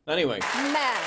Anyway. Men,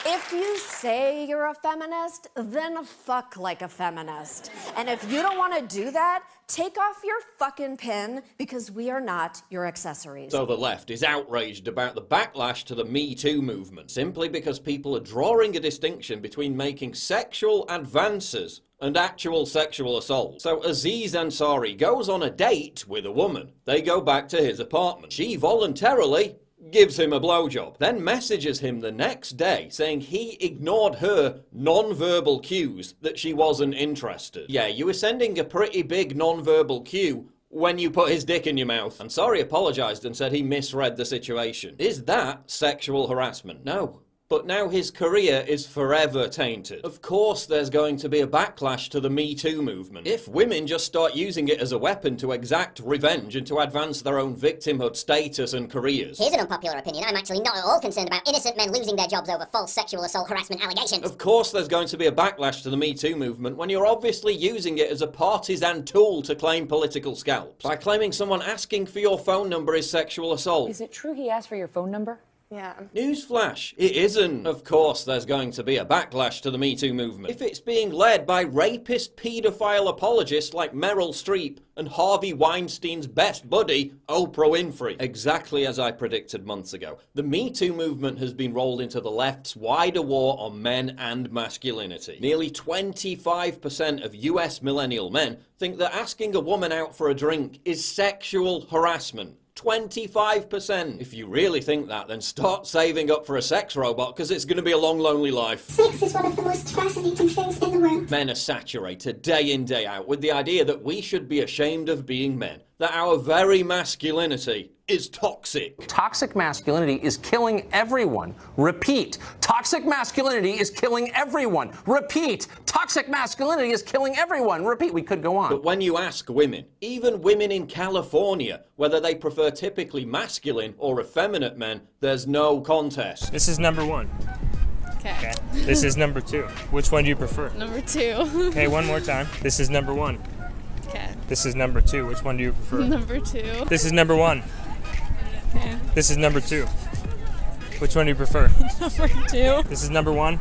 if you say you're a feminist, then fuck like a feminist. And if you don't want to do that, take off your fucking pin, because we are not your accessories. So the left is outraged about the backlash to the Me Too movement, simply because people are drawing a distinction between making sexual advances and actual sexual assault. So Aziz Ansari goes on a date with a woman. They go back to his apartment. She voluntarily gives him a blowjob, then messages him the next day saying he ignored her non-verbal cues that she wasn't interested. Yeah, you were sending a pretty big non-verbal cue when you put his dick in your mouth. Ansari apologized and said he misread the situation. Is that sexual harassment? No. But now his career is forever tainted. Of course there's going to be a backlash to the Me Too movement. If women just start using it as a weapon to exact revenge and to advance their own victimhood status and careers. Here's an unpopular opinion. I'm actually not at all concerned about innocent men losing their jobs over false sexual assault harassment allegations. Of course there's going to be a backlash to the Me Too movement when you're obviously using it as a partisan tool to claim political scalps. By claiming someone asking for your phone number is sexual assault. Is it true he asked for your phone number? Yeah. Newsflash, it isn't. Of course there's going to be a backlash to the Me Too movement. If it's being led by rapist paedophile apologists like Meryl Streep and Harvey Weinstein's best buddy, Oprah Winfrey. Exactly as I predicted months ago. The Me Too movement has been rolled into the left's wider war on men and masculinity. Nearly 25% of US millennial men think that asking a woman out for a drink is sexual harassment. 25%. If you really think that, then start saving up for a sex robot, because it's going to be a long, lonely life. Sex is one of the most fascinating things in the world. Men are saturated day in, day out with the idea that we should be ashamed of being men, that our very masculinity is toxic. Toxic masculinity is killing everyone. Repeat. Toxic masculinity is killing everyone. Repeat. Toxic masculinity is killing everyone. Repeat. We could go on. But when you ask women, even women in California, whether they prefer typically masculine or effeminate men, there's no contest. This is number one. Okay. This is number two. Which one do you prefer? Number two. Okay, one more time. This is number one. Okay. This is number two. Which one do you prefer? Number two. This is number one. Okay. This is number two. Which one do you prefer? Number two. This is number one.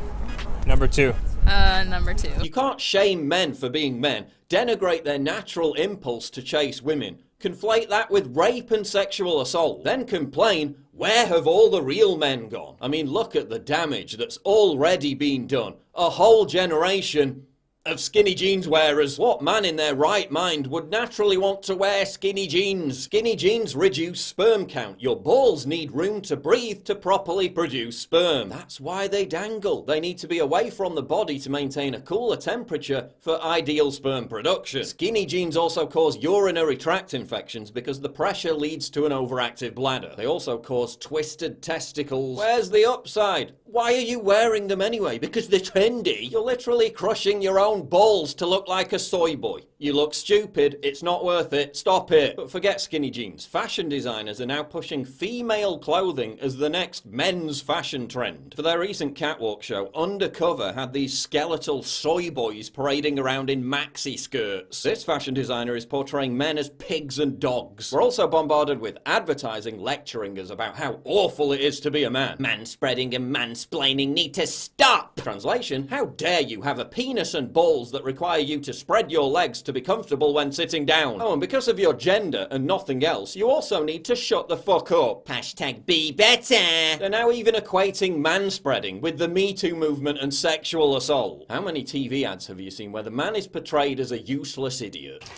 Number two. Number two. You can't shame men for being men, denigrate their natural impulse to chase women, conflate that with rape and sexual assault, then complain, where have all the real men gone? I mean, look at the damage that's already been done. A whole generation of skinny jeans wearers. What man in their right mind would naturally want to wear skinny jeans? Skinny jeans reduce sperm count. Your balls need room to breathe to properly produce sperm. That's why they dangle. They need to be away from the body to maintain a cooler temperature for ideal sperm production. Skinny jeans also cause urinary tract infections because the pressure leads to an overactive bladder. They also cause twisted testicles. Where's the upside? Why are you wearing them anyway? Because they're trendy? You're literally crushing your own balls to look like a soy boy. You look stupid, it's not worth it, stop it. But forget skinny jeans. Fashion designers are now pushing female clothing as the next men's fashion trend. For their recent catwalk show, Undercover had these skeletal soy boys parading around in maxi skirts. This fashion designer is portraying men as pigs and dogs. We're also bombarded with advertising lecturing us about how awful it is to be a man. Manspreading and mansplaining need to stop! Translation, how dare you have a penis and balls that require you to spread your legs to be comfortable when sitting down. Oh, and because of your gender and nothing else, you also need to shut the fuck up. Hashtag be better. They're now even equating manspreading with the Me Too movement and sexual assault. How many TV ads have you seen where the man is portrayed as a useless idiot?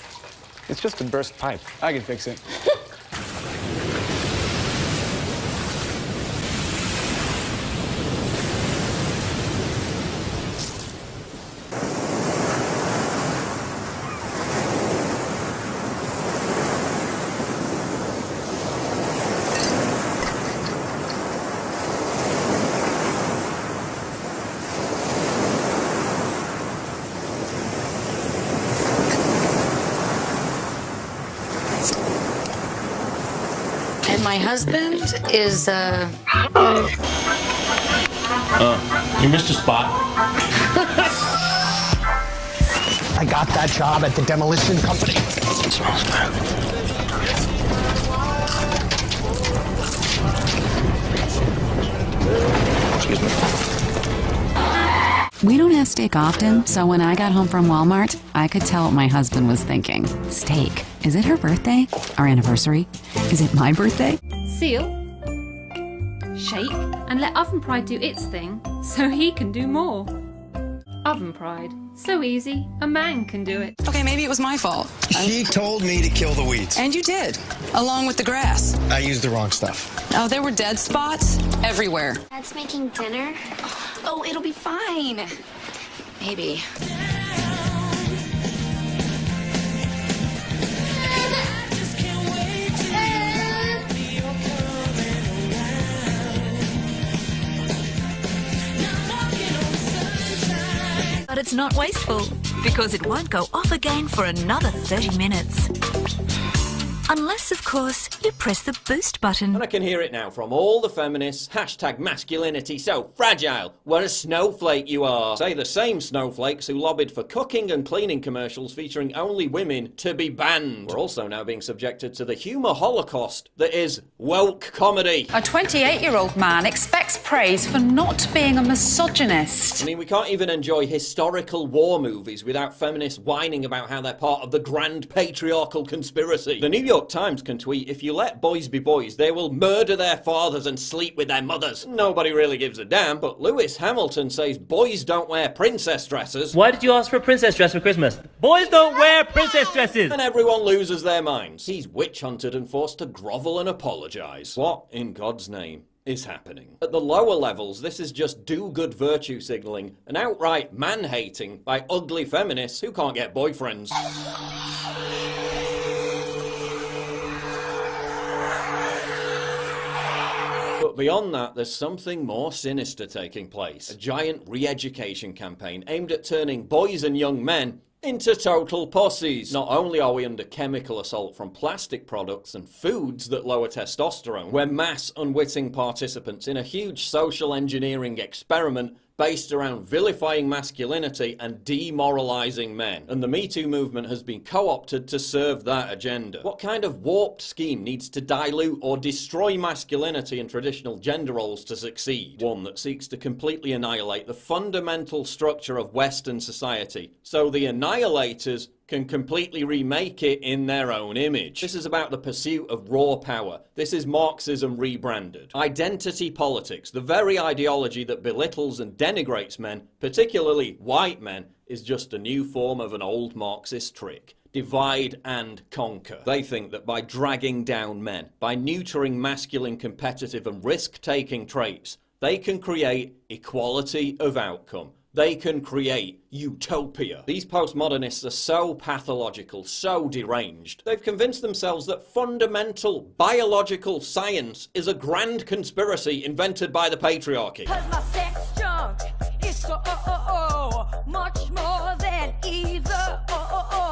It's just a burst pipe. I can fix it. And my husband is, You missed a spot. I got that job at the demolition company. It smells bad. Excuse me. We don't have steak often, so when I got home from Walmart, I could tell what my husband was thinking. Steak. Is it her birthday? Our anniversary? Is it my birthday? Seal, shake, and let Oven Pride do its thing so he can do more. Oven Pride. So easy, a man can do it. Okay, maybe it was my fault. She told me to kill the weeds. And you did, along with the grass. I used the wrong stuff. Oh, there were dead spots everywhere. Dad's making dinner. Oh, it'll be fine. Maybe. But it's not wasteful, because it won't go off again for another 30 minutes. Unless, of course, you press the boost button. And I can hear it now from all the feminists. Hashtag masculinity so fragile. What a snowflake you are. Say the same snowflakes who lobbied for cooking and cleaning commercials featuring only women to be banned. We're also now being subjected to the humour holocaust that is woke comedy. A 28-year-old man expects praise for not being a misogynist. I mean, we can't even enjoy historical war movies without feminists whining about how they're part of the grand patriarchal conspiracy. The New York Times can tweet, if you let boys be boys, they will murder their fathers and sleep with their mothers. Nobody really gives a damn, but Lewis Hamilton says boys don't wear princess dresses. Why did you ask for a princess dress for Christmas? Boys don't wear princess dresses! And everyone loses their minds. He's witch hunted and forced to grovel and apologise. What, in God's name, is happening? At the lower levels, this is just do-good virtue signalling and outright man-hating by ugly feminists who can't get boyfriends. But beyond that, there's something more sinister taking place. A giant re-education campaign aimed at turning boys and young men into total pussies. Not only are we under chemical assault from plastic products and foods that lower testosterone, we're mass unwitting participants in a huge social engineering experiment based around vilifying masculinity and demoralizing men. And the Me Too movement has been co-opted to serve that agenda. What kind of warped scheme needs to dilute or destroy masculinity and traditional gender roles to succeed? One that seeks to completely annihilate the fundamental structure of Western society, so the annihilators can completely remake it in their own image. This is about the pursuit of raw power. This is Marxism rebranded. Identity politics, the very ideology that belittles and denigrates men, particularly white men, is just a new form of an old Marxist trick. Divide and conquer. They think that by dragging down men, by neutering masculine competitive and risk-taking traits, they can create equality of outcome. They can create utopia. These postmodernists are so pathological, so deranged. They've convinced themselves that fundamental biological science is a grand conspiracy invented by the patriarchy. 'Cause my sex junk is so much more than either.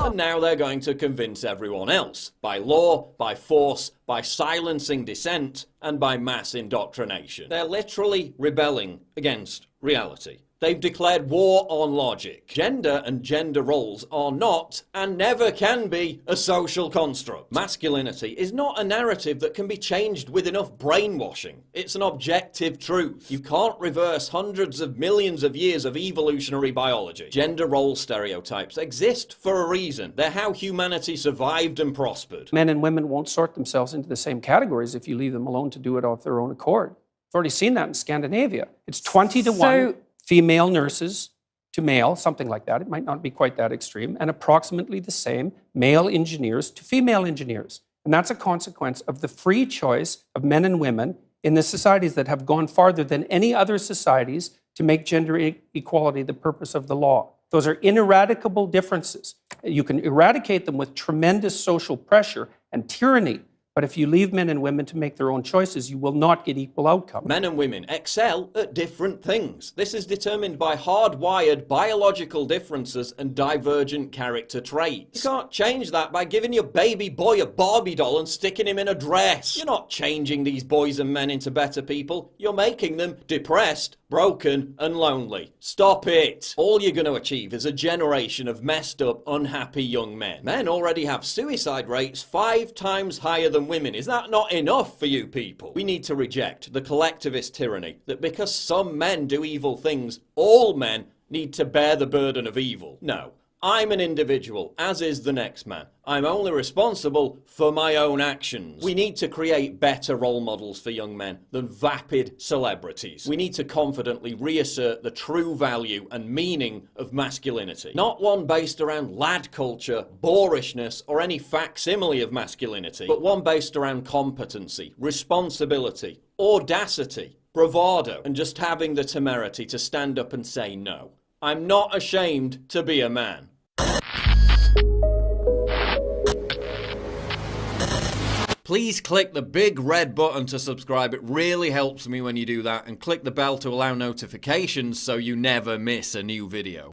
And now they're going to convince everyone else. By law, by force, by silencing dissent, and by mass indoctrination. They're literally rebelling against reality. They've declared war on logic. Gender and gender roles are not, and never can be, a social construct. Masculinity is not a narrative that can be changed with enough brainwashing. It's an objective truth. You can't reverse hundreds of millions of years of evolutionary biology. Gender role stereotypes exist for a reason. They're how humanity survived and prospered. Men and women won't sort themselves into the same categories if you leave them alone to do it of their own accord. We've already seen that in Scandinavia. It's 20 to 1. Female nurses to male, something like that. It might not be quite that extreme. And approximately the same male engineers to female engineers. And that's a consequence of the free choice of men and women in the societies that have gone farther than any other societies to make gender equality the purpose of the law. Those are ineradicable differences. You can eradicate them with tremendous social pressure and tyranny. But if you leave men and women to make their own choices, you will not get equal outcome. Men and women excel at different things. This is determined by hardwired biological differences and divergent character traits. You can't change that by giving your baby boy a Barbie doll and sticking him in a dress. You're not changing these boys and men into better people. You're making them depressed, broken, and lonely. Stop it. All you're going to achieve is a generation of messed up, unhappy young men. Men already have suicide rates 5 times higher than and women. Is that not enough for you people? We need to reject the collectivist tyranny that because some men do evil things, all men need to bear the burden of evil. No. I'm an individual, as is the next man. I'm only responsible for my own actions. We need to create better role models for young men than vapid celebrities. We need to confidently reassert the true value and meaning of masculinity. Not one based around lad culture, boorishness, or any facsimile of masculinity, but one based around competency, responsibility, audacity, bravado, and just having the temerity to stand up and say no. I'm not ashamed to be a man. Please click the big red button to subscribe. It really helps me when you do that. And click the bell to allow notifications so you never miss a new video.